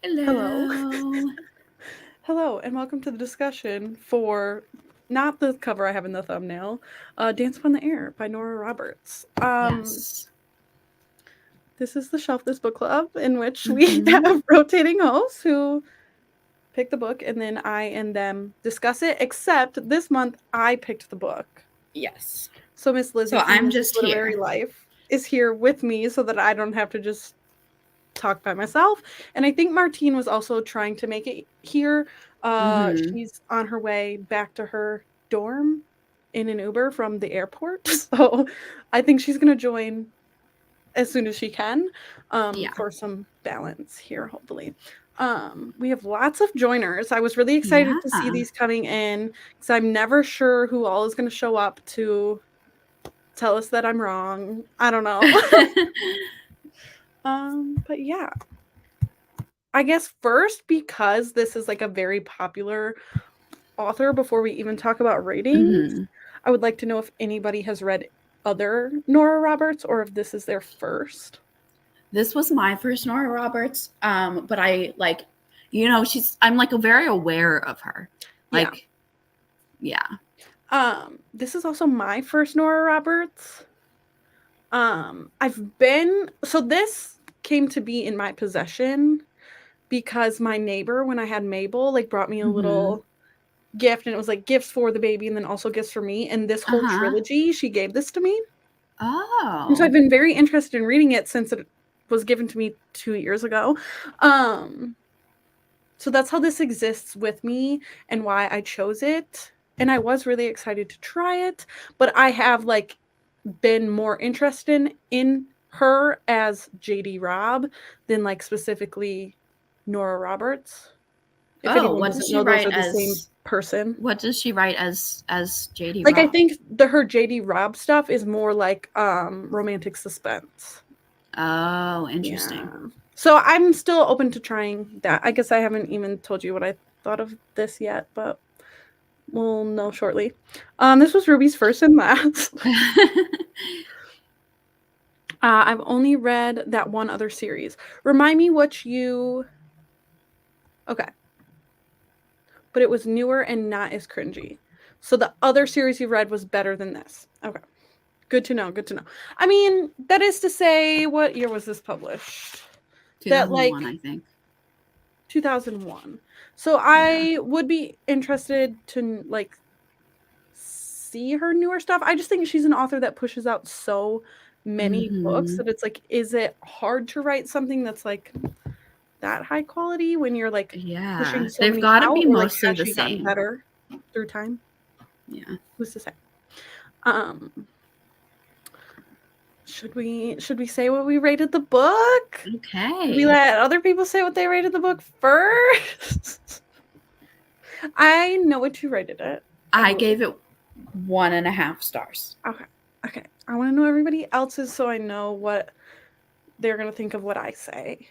Hello. Hello. Hello, and welcome to the discussion for not the cover I have in the thumbnail, Dance Upon the Air by Nora Roberts. Yes. This is the Shelf This Book Club in which we Mm-hmm. have rotating hosts who pick the book and then I and them discuss it, except this month I picked the book. Yes. So Miss So Lizzie from I'm Lizzie's just Literary here. Life is here with me so that I don't have to just talk by myself. And I think Martine was also trying to make it here. Mm-hmm. She's on her way back to her dorm in an Uber from the airport. So I think she's going to join as soon as she can Yeah. for some balance here, hopefully. We have lots of joiners. I was really excited to see Yeah. these coming in because I'm never sure who all is going to show up to tell us that I'm wrong. I don't know. But yeah, I guess first, because this is like a very popular author, before we even talk about ratings, Mm-hmm. I would like to know if anybody has read other Nora Roberts or if this is their first. This was my first Nora Roberts. But I like, I'm like very aware of her. Yeah. Like, yeah. This is also my first Nora Roberts. I've been so this came to be in my possession because my neighbor, when I had Mabel, like brought me a Mm-hmm. little gift and it was like gifts for the baby and then also gifts for me. And this whole Uh-huh. trilogy, she gave this to me. And so I've Oh. been very interested in reading it since it was given to me 2 years ago. Um, so that's how this exists with me and why I chose it. And I was really excited to try it, but I have like been more interested in her as JD Robb than like specifically Nora Roberts. If Oh, anyone what does doesn't she know, those write are the same person. as JD Like I Robb? think her JD Robb stuff is more like romantic suspense. Oh, interesting. Yeah. So I'm still open to trying that. I guess I haven't even told you what I thought of this yet, but we'll know shortly. This was Ruby's first and last. I've only read that one other series. Remind me what you. Okay, but it was newer and not as cringy. So the other series you read was better than this. Okay, good to know. Good to know. I mean, that is to say, what year was this published? That like 2001, I think. 2001. So Yeah. I would be interested to like see her newer stuff. I just think she's an author that pushes out so many books Mhm. that it's like, is it hard to write something that's like that high quality when you're like pushing Yeah. so They've many got to out, be or like mostly has the she gotten same. better through time? Yeah. Who's to say? Um, should we say what we rated the book? Should we Okay. let other people say what they rated the book first? I know what you rated it. I I do. gave it 1.5 stars. Okay. Okay. I want to know everybody else's so I know what they're going to think of what I say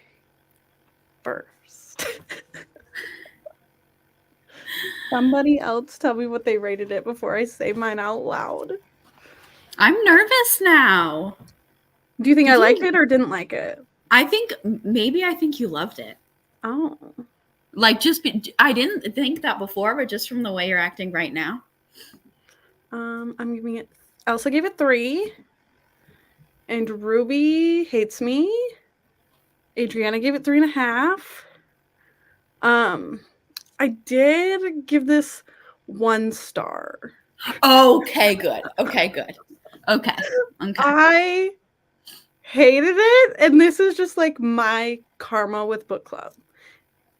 first. Somebody else tell me what they rated it before I say mine out loud. I'm nervous now. Do you think I Did liked you? it or didn't like it? I think you loved it. Oh. Like, I didn't think that before, but just from the way you're acting right now. I'm giving it. Elsa gave it 3, and Ruby hates me. Adriana gave it 3.5. Um, I did give this 1 star. Okay, good. Okay, good. Okay. Okay. I hated it, and this is just like my karma with book club.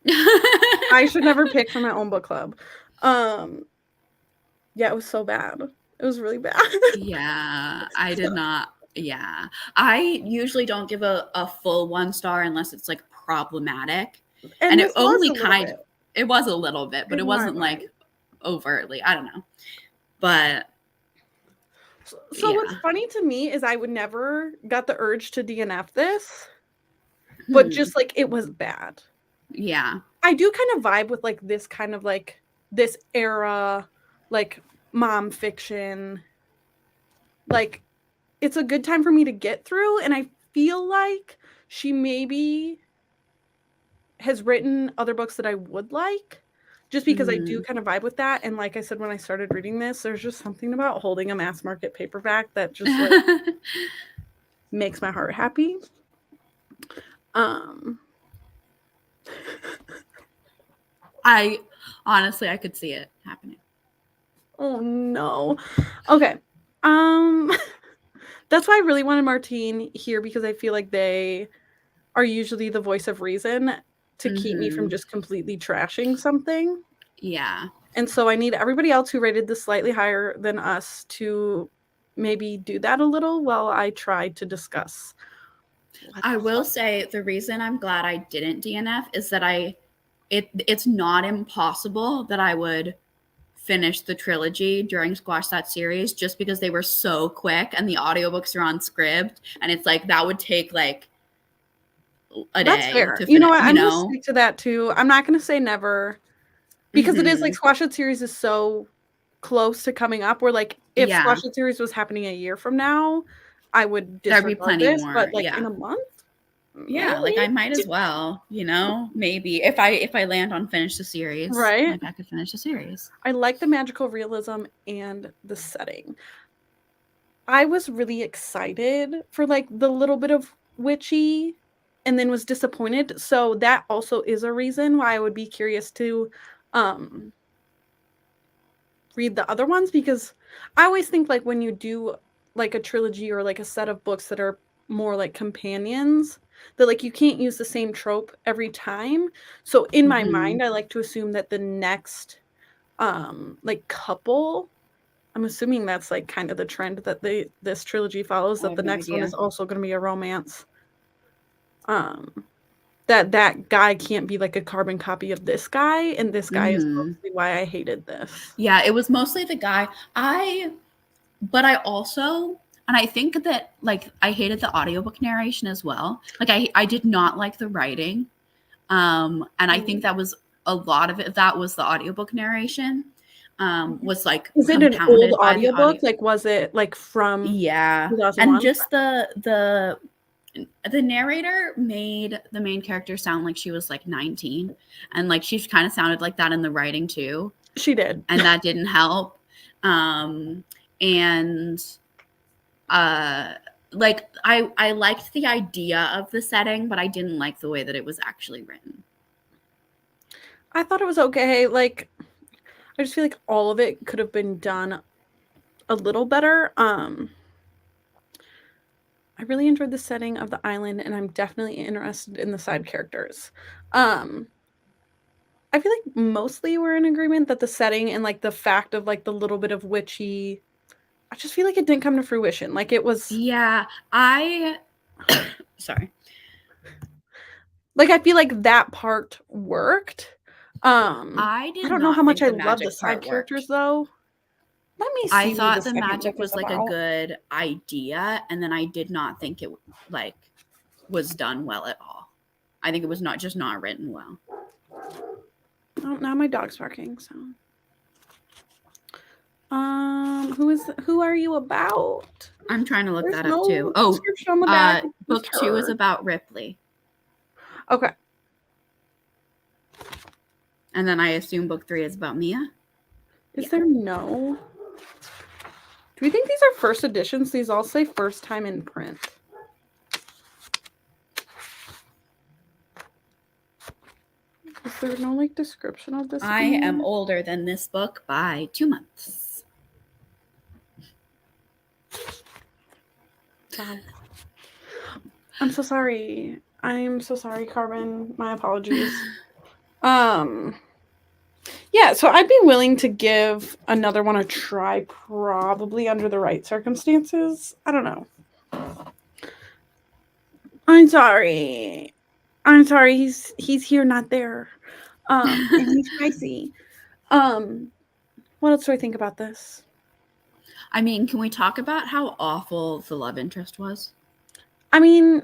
I should never pick for my own book club. Um, yeah, it was so bad. It was really bad. Yeah, I did not. Yeah. I usually don't give a full 1 star unless it's like problematic. And And it this was only a little kind bit it was a little bit, but it in my wasn't like mind. overtly. I don't know. But So what's yeah. funny to me is I would never got the urge to DNF this, but Hmm. just like it was bad. Yeah. I do kind of vibe with like this kind of like this era, like mom fiction. Like it's a good time for me to get through, and I feel like she maybe has written other books that I would like, just because I do Mm. kind of vibe with that. And like I said, when I started reading this, there's just something about holding a mass market paperback that just like makes my heart happy. I honestly, I could see it happening. Oh no. Okay. That's why I really wanted Martine here, because I feel like they are usually the voice of reason to keep me from just completely trashing something. Yeah. And so I need everybody else who rated this slightly higher than us to maybe do that a little while I try to discuss. I will say the reason I'm glad I didn't DNF is that it's not impossible that I would finish the trilogy during Squash That series, just because they were so quick and the audiobooks are on script, and it's like that would take like a That's day fair. to You know finish, what? I'm going to stick to that too. I'm not going to say never, because it is like Squash That series is so close to coming up, where like if Squash That series was happening a year from now, I would There'd be disregard plenty this, more. but like Yeah. in a month, Yeah, like I might as well, maybe if I land on finish the series, right? like I could finish the series. I like the magical realism and the setting. I was really excited for like the little bit of witchy, and then was disappointed. So that also is a reason why I would be curious to read the other ones, because I always think like when you do like a trilogy or like a set of books that are more like companions, that like you can't use the same trope every time. So in my mind, I like to assume that the next like couple, I'm assuming that's like kind of the trend that this trilogy follows, that the next one is also going to be a romance. That guy can't be like a carbon copy of this guy, and this guy is mostly why I hated this. Yeah, it was mostly the guy. But I also, and I think that like I hated the audiobook narration as well. Like I did not like the writing. And I think that was a lot of it. That was the audiobook narration. Was like Is it an old audiobook? Like, was it like from 2001? And just the narrator made the main character sound like she was like 19, and like she kind of sounded like that in the writing too. She did, and that didn't help. Like I liked the idea of the setting, but I didn't like the way that it was actually written. I thought it was okay. Like, I just feel like all of it could have been done a little better. I really enjoyed the setting of the island, and I'm definitely interested in the side characters. I feel like mostly we're in agreement that the setting and like the fact of like the little bit of witchy, I just feel like it didn't come to fruition. Like it was. Yeah, sorry. Like I feel like that part worked. I don't know how much I love the side characters though. Let me see. I thought the magic was like a good idea, and then I did not think it like was done well at all. I think it was not written well. Oh, now my dog's barking. So, who are you about? I'm trying to look that up too. Oh, book 2 is about Ripley. Okay. And then I assume book 3 is about Mia. Is there no? Do we think these are first editions? These all say first time in print. Is there no like description of this? I am older than this book by 2 months. Wow. I'm so sorry. I'm so sorry, Carbon. My apologies. Yeah, so I'd be willing to give another one a try, probably under the right circumstances. I don't know. I'm sorry. He's here, not there. And he's spicy. What else do I think about this? I mean, can we talk about how awful the love interest was? I mean,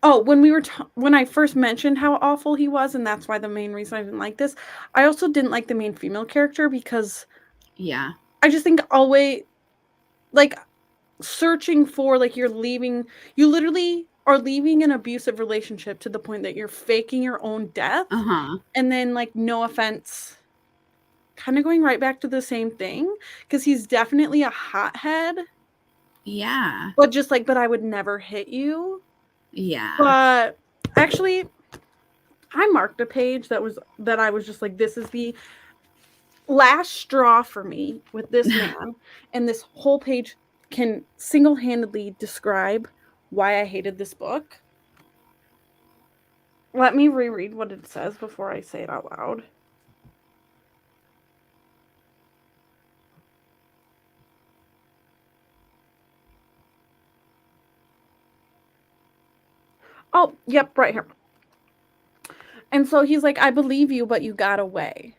when I first mentioned how awful he was, and that's why the main reason I didn't like this, I also didn't like the main female character because I just think always like searching for like you literally or leaving an abusive relationship to the point that you're faking your own death. And then, like, no offense, kind of going right back to the same thing, because he's definitely a hothead. Yeah. But just like, but I would never hit you. Yeah. But actually, I marked a page that I was just like, this is the last straw for me with this man. And this whole page can single-handedly describe why I hated this book. Let me reread what it says before I say it out loud. Oh, yep, right here. And so he's like, I believe you, but you got away.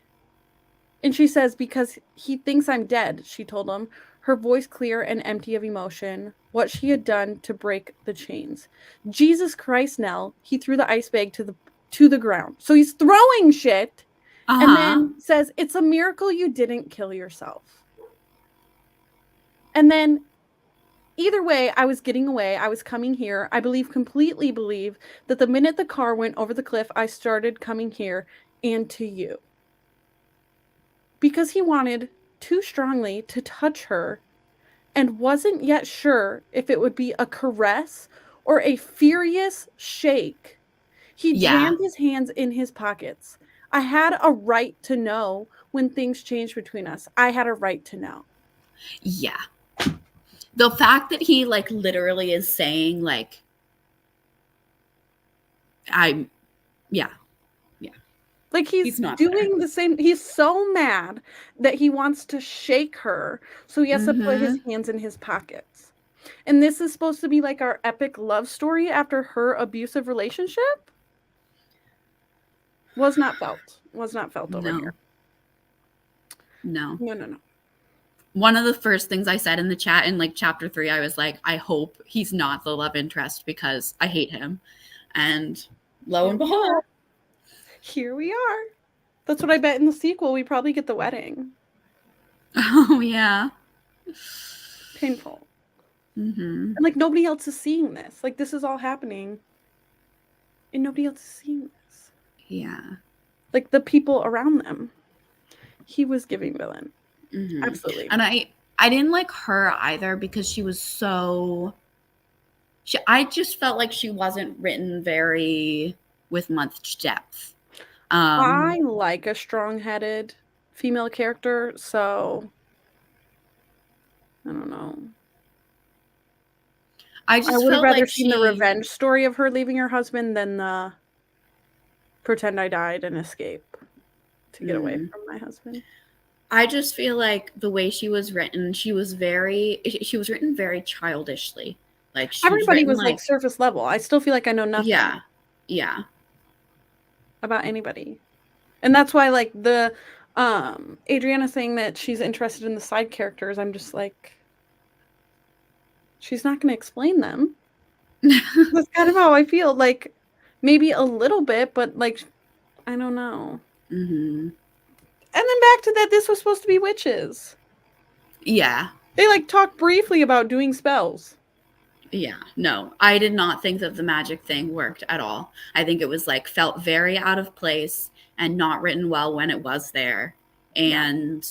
And she says, because he thinks I'm dead, she told him, her voice clear and empty of emotion, what she had done to break the chains. Jesus Christ, Nell, he threw the ice bag to the ground. So he's throwing shit and then says, it's a miracle you didn't kill yourself. And then either way, I was getting away. I was coming here. I completely believe that the minute the car went over the cliff, I started coming here and to you. Because he wanted too strongly to touch her and wasn't yet sure if it would be a caress or a furious shake. He jammed his hands in his pockets. I had a right to know when things changed between us. I had a right to know. Yeah. The fact that he, like, literally is saying, like, Like, he's doing the same. He's so mad that he wants to shake her, so he has to put his hands in his pockets. And this is supposed to be like our epic love story after her abusive relationship? Was not felt over here. No. No. One of the first things I said in the chat in, like, chapter 3, I was like, I hope he's not the love interest because I hate him. And lo and behold, here we are. That's what I bet in the sequel we probably get the wedding. Oh, yeah. Painful. And, like, nobody else is seeing this. Like, this is all happening and nobody else is seeing this. Yeah. Like, the people around them. He was giving villain. Absolutely. And I didn't like her either because she was so... I just felt like she wasn't written very with much depth. I like a strong-headed female character, so I don't know. I would have rather seen the revenge story of her leaving her husband than the pretend I died and escape to get away from my husband. I just feel like the way she was written, she was written very childishly. Like, everybody was like surface level. I still feel like I know nothing. Yeah. About anybody. And that's why, like, the Adriana saying that she's interested in the side characters, I'm just like, she's not going to explain them. That's kind of how I feel. Like, maybe a little bit, but, like, I don't know. And then back to that, this was supposed to be witches. Yeah. They, like, talked briefly about doing spells. Yeah, no, I did not think that the magic thing worked at all. I think it was, like, felt very out of place and not written well when it was there. And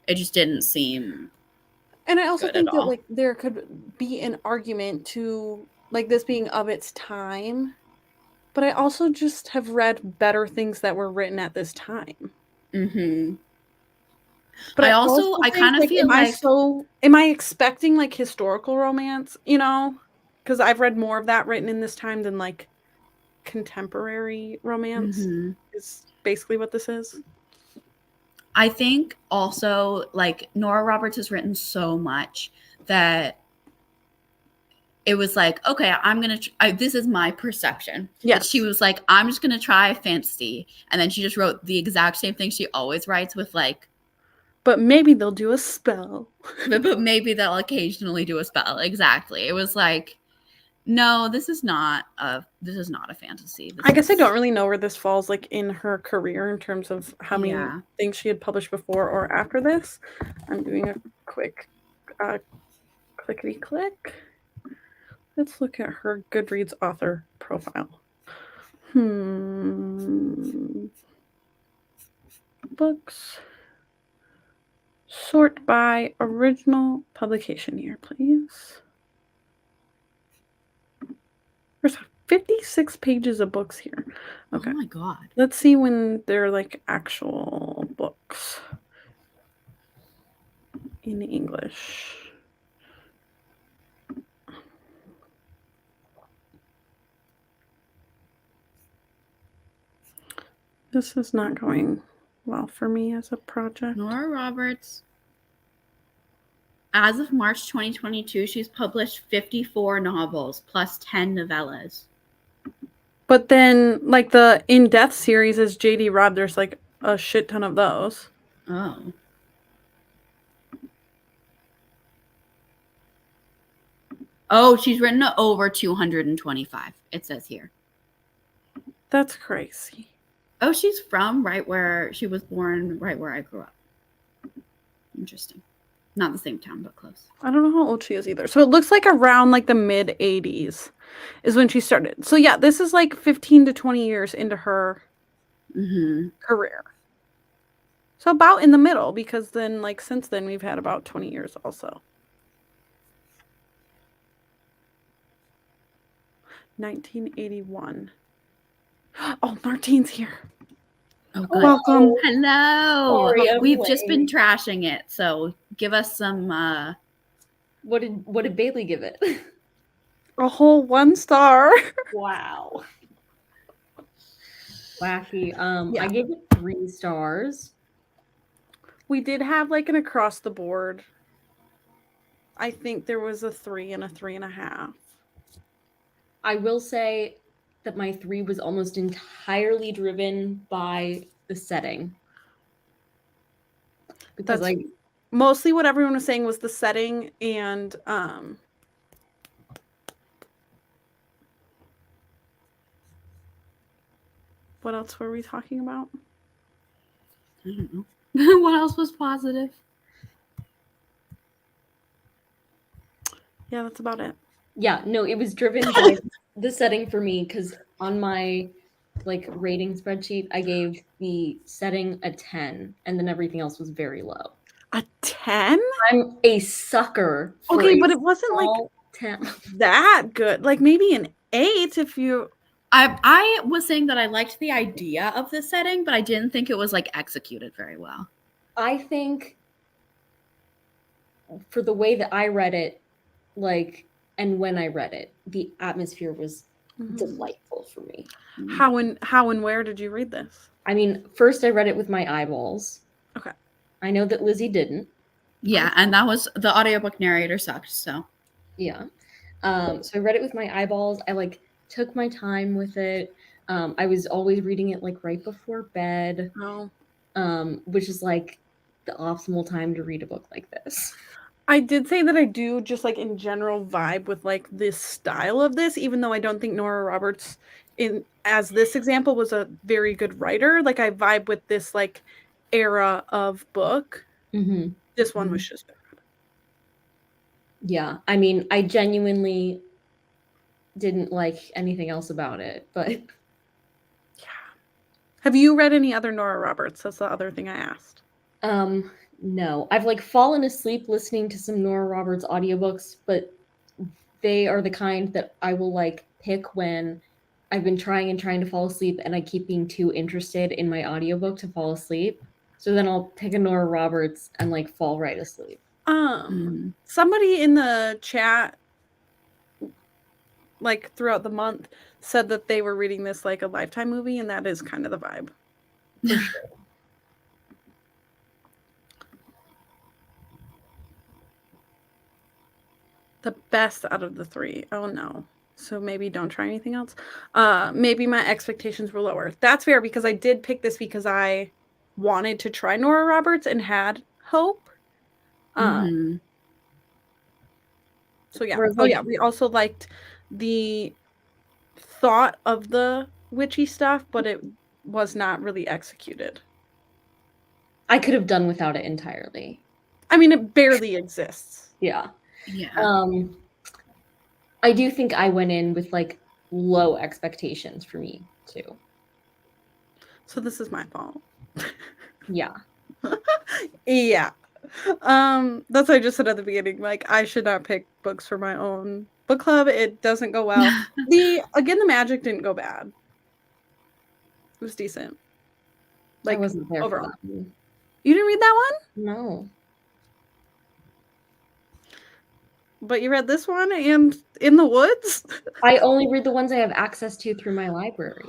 it just didn't seem... And I also think that, like, there could be an argument to, like, this being of its time. But I also just have read better things that were written at this time. But I kind of feel like... Am I expecting, like, historical romance, you know? Because I've read more of that written in this time than, like, contemporary romance is basically what this is. I think also, like, Nora Roberts has written so much that it was like, okay, I'm going to... this is my perception. Yes. She was like, I'm just going to try fantasy. And then she just wrote the exact same thing she always writes with, like... But maybe they'll do a spell. but maybe they'll occasionally do a spell. Exactly. It was like, no, this is not a fantasy. I guess I don't really know where this falls, like, in her career in terms of how many things she had published before or after this. I'm doing a quick clickety click. Let's look at her Goodreads author profile. Books. Sort by original publication year, please. There's 56 pages of books here. Okay. Oh my god. Let's see when they're like actual books in English. This is not going well for me as a project. Nora Roberts. As of March 2022, she's published 54 novels plus 10 novellas. But then, like the In Death series is J.D. Robb. There's like a shit ton of those. Oh. Oh, she's written over 225, it says here. That's crazy. Oh, she's from right where she was born, right where I grew up. Interesting. Not the same town, but close. I don't know how old she is either. So it looks like around like the mid 80s is when she started. So yeah, this is like 15 to 20 years into her career. So about in the middle, because then like since then we've had about 20 years also. 1981. Oh, Martine's here. Oh, good. Welcome. Hello. Sorry, We've just been trashing it, so give us some. What did Bailey give it? A whole 1 star. Wow. Wacky. Yeah. I gave it 3 stars. We did have like an across the board. I think there was a 3 and a 3.5. I will say that my 3 was almost entirely driven by the setting. Because That's mostly what everyone was saying was the setting and what else were we talking about? I don't know. What else was positive? Yeah, that's about it. yeah, no, it was driven by the setting for me because on my like rating spreadsheet, I gave the setting a 10 and then everything else was very low. A 10? I'm a sucker. For Okay, a but it wasn't like small 10. that good. Like maybe an 8 if you. I was saying that I liked the idea of the setting, but I didn't think it was like executed very well. I think for the way that I read it, like, and when I read it, the atmosphere was delightful for me. How and where did you read this? I mean, first I read it with my eyeballs. Okay. I know that Lizzie didn't. Yeah, and that was the audiobook narrator sucked, so. Yeah. So I read it with my eyeballs. I like took my time with it. I was always reading it like right before bed, which is like the optimal time to read a book like this. I did say that I do just like in general vibe with like this style of this, even though I don't think Nora Roberts as this example was a very good writer. Like I vibe with this like era of book. Mm-hmm. This one was just bad. Yeah. I mean, I genuinely didn't like anything else about it, but yeah. Have you read any other Nora Roberts? That's the other thing I asked. No, I've like fallen asleep listening to some Nora Roberts audiobooks, but they are the kind that I will like pick when I've been trying to fall asleep and I keep being too interested in my audiobook to fall asleep. So then I'll pick a Nora Roberts and like fall right asleep. Somebody in the chat like throughout the month said that they were reading this like a Lifetime movie, and that is kind of the vibe. For sure. The best out of the 3. Oh no. So maybe don't try anything else. Maybe my expectations were lower. That's fair because I did pick this because I wanted to try Nora Roberts and had hope. So yeah. Oh yeah, we also liked the thought of the witchy stuff, but it was not really executed. I could have done without it entirely. I mean, it barely exists. Yeah. Yeah. I do think I went in with like low expectations for me too. So this is my fault. Yeah. Yeah. That's what I just said at the beginning. Like, I should not pick books for my own book club. It doesn't go well. The Magic didn't go bad. It was decent. I Like, wasn't there overall. for that one. You didn't read that one? No. But you read this one and In the Woods? I only read the ones I have access to through my library.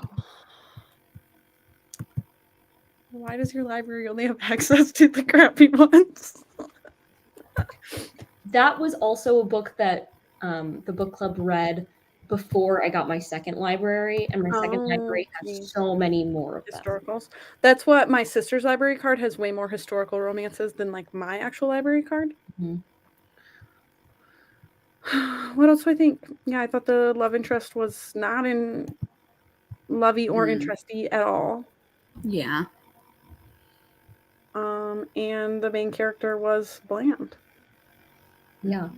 Why does your library only have access to the crappy ones? That was also a book that the book club read before I got my second library, and my second library Okay. has so many more of them. Historicals. That's what my sister's library card has, way more historical romances than like my actual library card. Mhm. What else do I think? Yeah, I thought the love interest was not in lovey or interesty at all. Yeah. And the main character was bland. Yeah.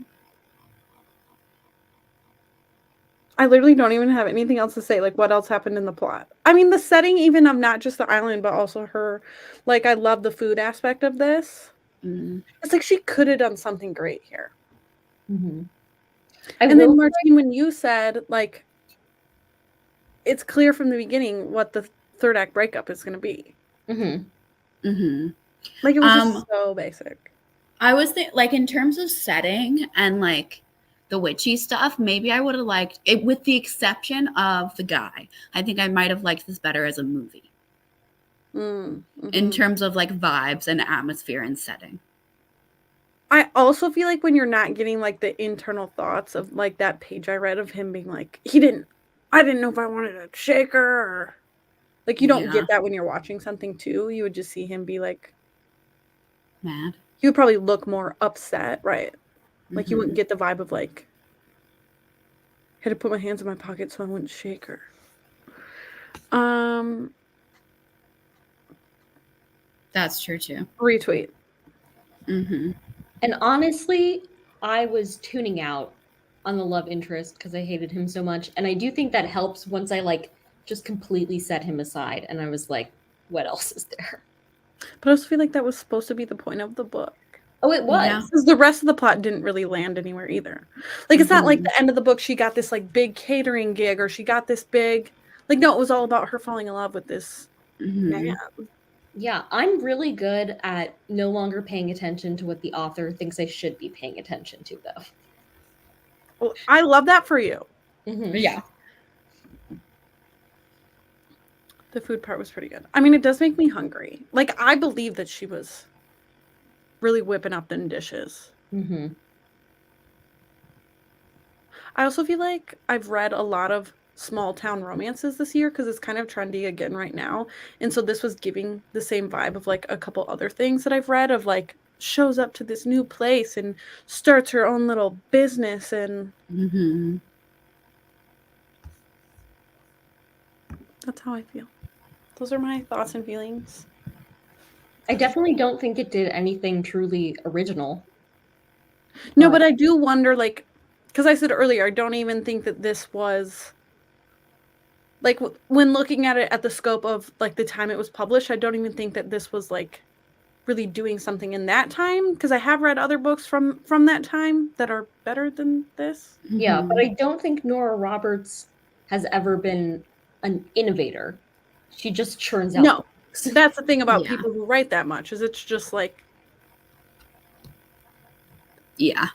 I literally don't even have anything else to say. Like, what else happened in the plot? I mean, the setting even of not just the island, but also her. Like, I love the food aspect of this. Mm. It's like she could have done something great here. Mm-hmm. And then, Martine, when you said, like, it's clear from the beginning what the third act breakup is going to be. Mm-hmm. Mm-hmm. Like, it was just so basic. I was like, in terms of setting and like the witchy stuff, maybe I would have liked it, with the exception of the guy. I think I might have liked this better as a movie. Mm-hmm. In terms of like vibes and atmosphere and setting. I also feel like when you're not getting like the internal thoughts of like that page I read of him being like, I didn't know if I wanted to shake her, or like, you don't get that when you're watching something too. You would just see him be like mad. He would probably look more upset, right? Like, you wouldn't get the vibe of like, had to put my hands in my pocket so I wouldn't shake her. That's true too. Retweet. Mm-hmm. And honestly, I was tuning out on the love interest because I hated him so much. And I do think that helps once I like just completely set him aside and I was like, what else is there? But I also feel like that was supposed to be the point of the book. Oh, it was. Yeah. Because the rest of the plot didn't really land anywhere either. Like, it's not like the end of the book she got this like big catering gig, or she got this big, like, no, it was all about her falling in love with this man. Yeah, I'm really good at no longer paying attention to what the author thinks I should be paying attention to, though. Well, I love that for you. Mm-hmm. Yeah. The food part was pretty good. I mean, it does make me hungry. Like, I believe that she was really whipping up them dishes. Mm-hmm. I also feel like I've read a lot of small town romances this year because it's kind of trendy again right now. And so this was giving the same vibe of like a couple other things that I've read of like shows up to this new place and starts her own little business. And that's how I feel. Those are my thoughts and feelings. I definitely don't think it did anything truly original. No, but I do wonder, like, because I said earlier, I don't even think that this was, like, when looking at it at the scope of, like, the time it was published, I don't even think that this was, like, really doing something in that time, because I have read other books from that time that are better than this. Yeah, but I don't think Nora Roberts has ever been an innovator. She just churns out books. That's the thing about people who write that much, is it's just, like... Yeah.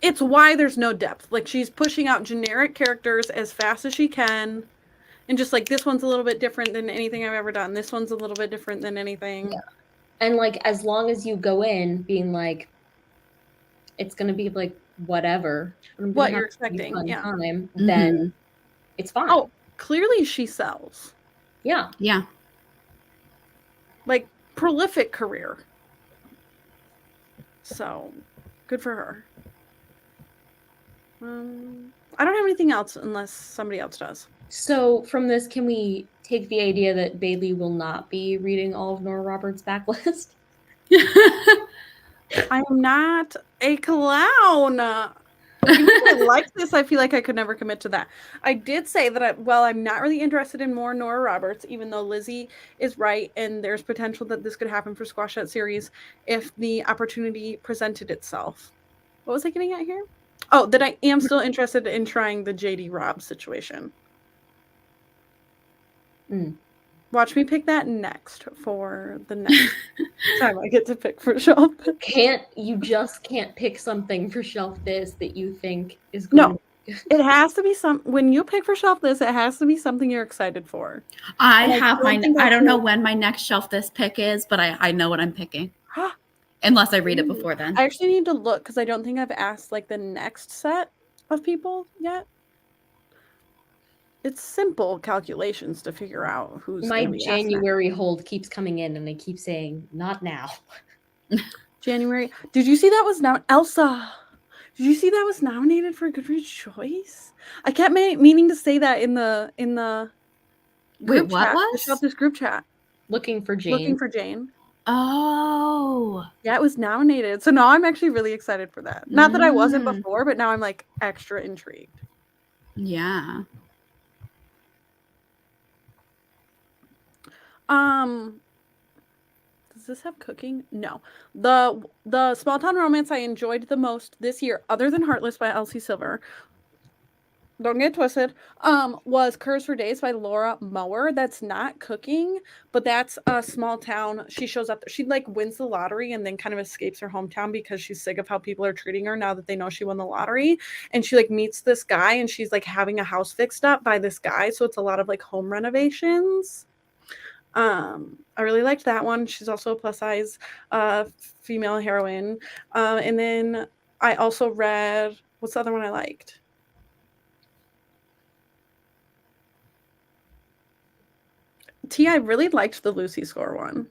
It's why there's no depth. Like, she's pushing out generic characters as fast as she can, and just, like, this one's a little bit different than anything I've ever done. This one's a little bit different than anything. Yeah. And, like, as long as you go in being like, it's going to be, like, whatever. What you're expecting, then it's fine. Oh, clearly she sells. Yeah. Yeah. Like, prolific career. So, good for her. I don't have anything else unless somebody else does. So from this, can we take the idea that Bailey will not be reading all of Nora Roberts' backlist? I am not a clown. Even though I like this, I feel like I could never commit to that. I did say that I'm not really interested in more Nora Roberts, even though Lizzie is right and there's potential that this could happen for Squash That series if the opportunity presented itself. What was I getting at here? Oh, that I am still interested in trying the JD Robb situation. Watch me pick that next for the next time I get to pick for Shelf. You just can't pick something for Shelf This that you think is No. going It has to be when you pick for Shelf This, it has to be something you're excited for. I don't know when my next Shelf This pick is, but I know what I'm picking. Unless I read it before then. I actually need to look because I don't think I've asked like the next set of people yet. It's simple calculations to figure out who's My gonna be January hold keeps coming in and they keep saying, not now. January. Did you see that was now Elsa? Did you see that was nominated for Goodreads Choice? I kept meaning to say that in the Wait, group what chat, was? the Shelf This group chat. Looking for Jane. Looking for Jane. Oh. Yeah, it was nominated. So now I'm actually really excited for that. Not that I wasn't before, but now I'm like extra intrigued. Yeah. Does this have cooking? No. The small town romance I enjoyed the most this year, other than Heartless by Elsie Silver, don't get twisted, was Curse for Days by Laura Mower. That's not cooking, but that's a small town. She shows up, she like wins the lottery and then kind of escapes her hometown because she's sick of how people are treating her now that they know she won the lottery. And she like meets this guy and she's like having a house fixed up by this guy. So it's a lot of like home renovations. I really liked that one. She's also a plus size female heroine. And then I also read, what's the other one I liked? I really liked the Lucy Score one.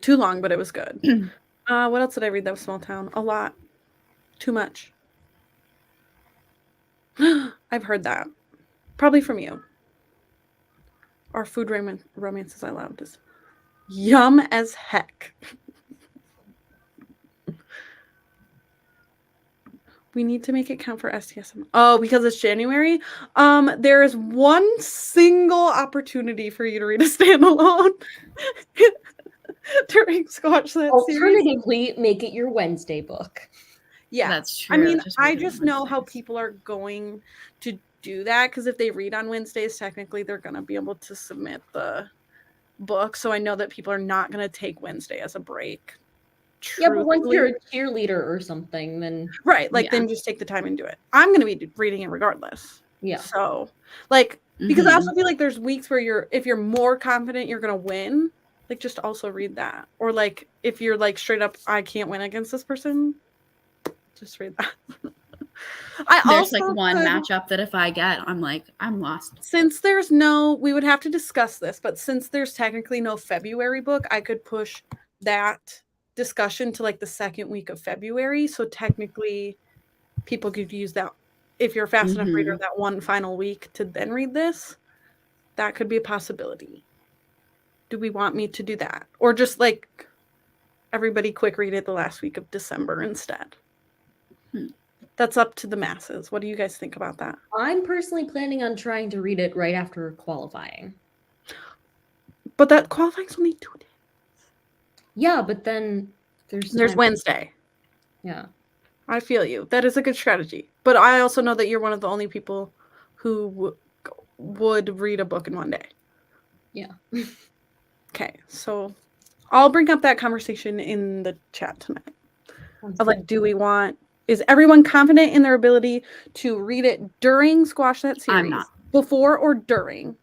Too long, but it was good. What else did I read that was small town? A lot. Too much. I've heard that. Probably from you. Our food romances I loved is yum as heck. We need to make it count for STSM. Oh, because it's January? There is one single opportunity for you to read a standalone during Squash That series. Alternatively, make it your Wednesday book. Yeah. That's true. I mean, I just know how people are going to do that because if they read on Wednesdays, technically they're going to be able to submit the book. So I know that people are not going to take Wednesday as a break. Yeah, but once you're a cheerleader or something, then right, like then just take the time and do it. I'm going to be reading it regardless. Yeah. So like because I also feel like there's weeks where if you're more confident you're going to win, like just also read that. Or like if you're like straight up I can't win against this person, just read that. There's like one matchup that if I get, I'm like, I'm lost. Since we would have to discuss this, but since there's technically no February book, I could push that discussion to like the second week of February. So technically people could use that if you're a fast enough reader that one final week to then read this. That could be a possibility. Do we want me to do that? Or just like everybody quick read it the last week of December instead? That's up to the masses. What do you guys think about that? I'm personally planning on trying to read it right after qualifying. But that qualifying's only 2 days. Yeah, but then there's Wednesday. Yeah. I feel you. That is a good strategy. But I also know that you're one of the only people who would read a book in one day. Yeah. Okay, so I'll bring up that conversation in the chat tonight. Of like, is everyone confident in their ability to read it during Squash That series? I'm not. Before or during?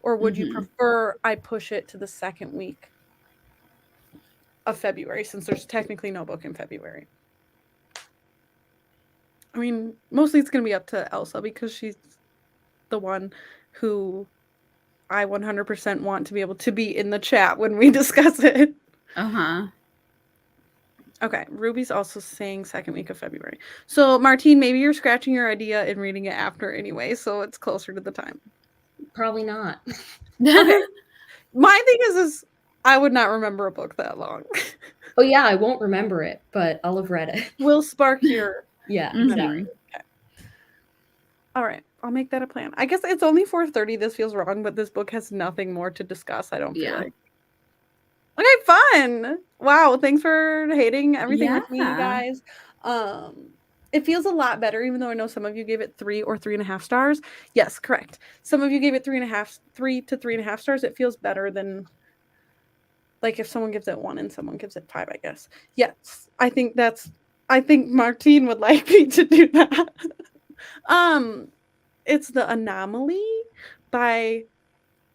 Or would you prefer I push it to the second week of February since there's technically no book in February? I mean, mostly it's going to be up to Elsa because she's the one who I 100% want to be able to be in the chat when we discuss it. Okay, Ruby's also saying second week of February. So, Martine, maybe you're scratching your idea and reading it after anyway, so it's closer to the time. Probably not. Okay. My thing is I would not remember a book that long. Oh yeah, I won't remember it, but I'll have read it. We'll spark your Yeah, Mhm. exactly. All right, I'll make that a plan. I guess it's only 4:30. This feels wrong, but this book has nothing more to discuss, I don't feel Yeah. like. Okay, fun. Wow, thanks for hating everything with me, Yeah. guys. It feels a lot better, even though I know some of you gave it 3 or 3.5 stars. Yes, correct. Some of you gave it 3 to 3.5 stars. It feels better than like if someone gives it 1 and someone gives it 5, I guess. Yes, I think Martine would like me to do that. It's The Anomaly by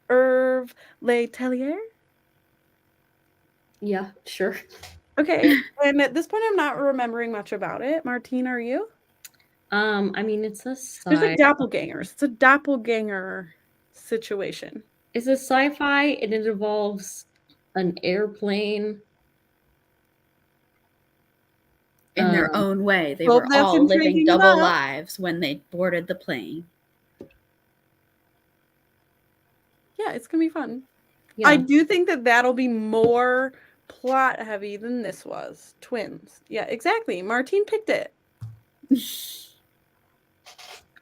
Hervé Le Tellier. Yeah, sure. Okay, and at this point, I'm not remembering much about it. Martine, are you? I mean, it's a There's like sci. doppelgangers. It's a doppelganger situation. It's a sci-fi, and it involves an airplane. In their Um, own way, they Well, were that's all living intriguing double enough. lives when they boarded the plane. Yeah, it's gonna be fun. yeah. I do think that that'll be more plot heavy than this was. Twins. Yeah, exactly. Martine picked it.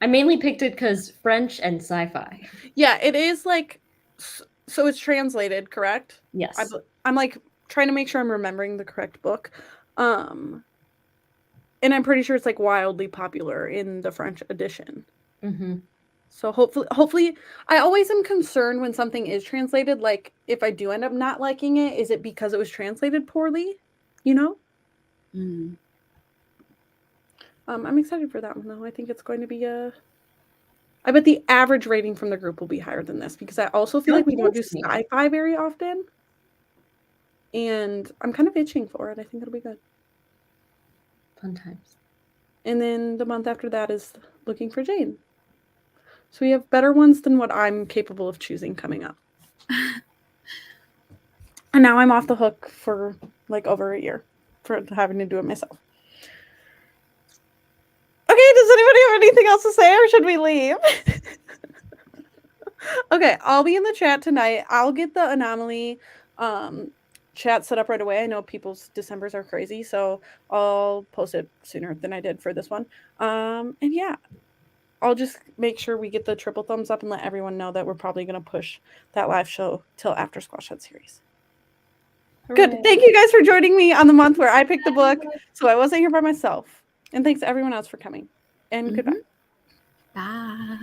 I mainly picked it because French and sci-fi. Yeah, it is like so it's translated, correct? Yes. I'm like trying to make sure I'm remembering the correct book. And I'm pretty sure it's like wildly popular in the French edition. Mm-hmm. So hopefully I always am concerned when something is translated, like if I do end up not liking it, is it because it was translated poorly? You know? Mm. I'm excited for that one though. I think it's going to be I bet the average rating from the group will be higher than this because I also feel like we don't do sci-fi very often. And I'm kind of itching for it. I think it'll be good. Fun times. And then the month after that is Looking for Jane. So we have better ones than what I'm capable of choosing coming up. And now I'm off the hook for like over a year for having to do it myself. Okay, does anybody have anything else to say or should we leave? Okay, I'll be in the chat tonight. I'll get the Anomaly chat set up right away. I know people's Decembers are crazy, so I'll post it sooner than I did for this one. And yeah, I'll just make sure we get the triple thumbs up and let everyone know that we're probably going to push that live show till after Squash That series. Good. Thank you guys for joining me on the month where I picked the book, so I wasn't here by myself. And thanks to everyone else for coming. And goodbye. Bye.